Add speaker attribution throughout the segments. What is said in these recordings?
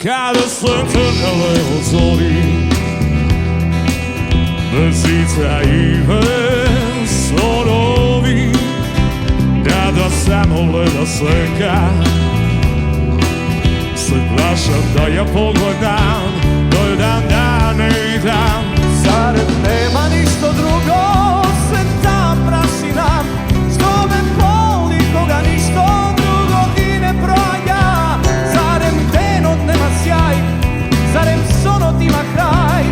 Speaker 1: Kada sve trkale od zori, brzica i bez orovi, kada samo leda sleka, se plašam da ja pogledam, gledam dane i dan.
Speaker 2: Zarem nema ništa drugo, sve ta prašina, što me boli, koga ništa drugo i ne proja. Zarem denot nema sjaj, zarem sonot ima kraj,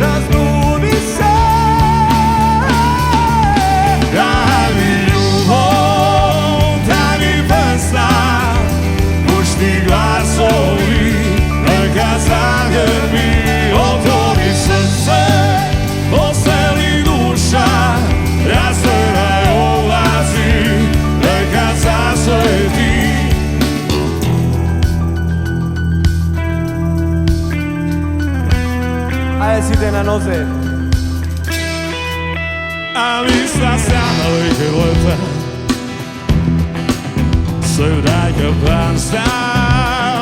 Speaker 2: razbudi se.
Speaker 1: Daj mi ljubav, daj mi pesma, pušti glasovi, neka zagrmi, otvori srce, oseli duša, rastveraj ovlaci, neka zasveti.
Speaker 2: Ajde si ide na noze.
Speaker 1: A misla sama leke leta, se vrajka pansta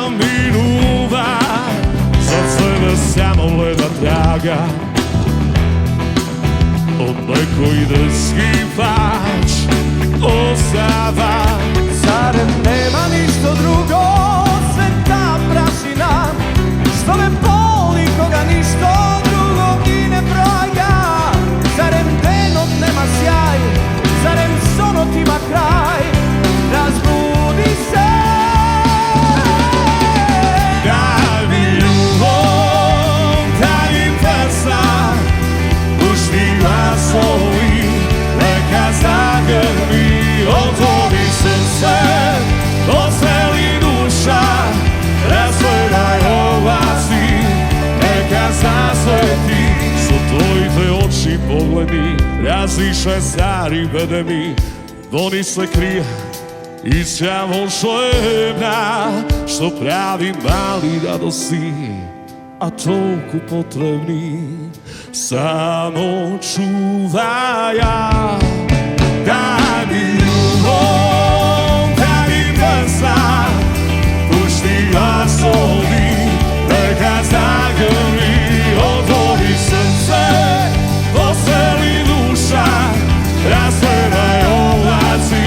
Speaker 1: minuva, za sebe samo leda traga, od neko ide skipač ostava.
Speaker 2: Zarem nema ništa drugo, sve ta prašina, što me boli, koga ništa drugo i ne proja. Zarem denot nema sjaj, zarem sonot ima kraj, razbudi se.
Speaker 1: Daj mi ljubav, daj mi pesma, pušti glasovi, neka zagrmi, otvori srce, oseli duša, razgledaj ovlasti, neka zasveti. Su tvoji te oči pogledi, razliše stari bedemi, doni se krije ića volšebna, što pravi mali radosti, a toliko potrebni, samo čuvaja. Daj mi ljubav, daj mi pesma, pušti glasovi, neka zagrmi, otvori srce, oseli duša, razgledaj ovlaci,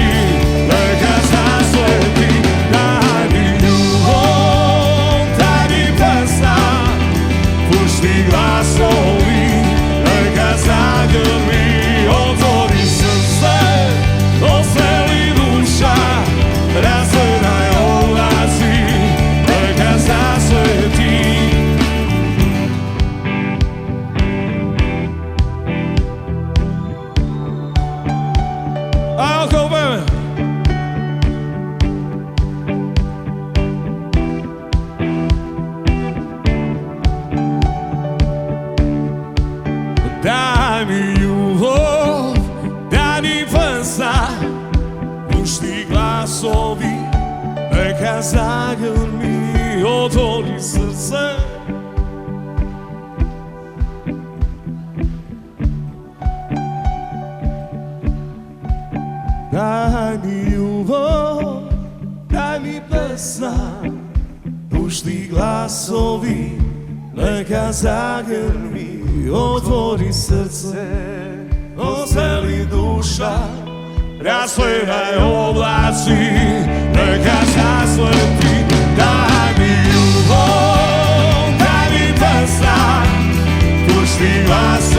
Speaker 1: neka zasveti. Daj mi ljubav, daj mi pesma, pušti glasovi, neka zagrmi, otvori srce, oseli duša, razgledaj ovlaci, neka zasveti. I'll go, baby. Daj mi ljubav, daj mi pesma, pušti glasovi, neka zagrmi, otvori srce. Daj mi ljubav, daj mi pesma, pušti glasovi, neka zagrmi, otvori srce, oseli duša, razgledaj ovlaci, neka zasveti. Daj mi ljubav, daj mi pesma, pušti glas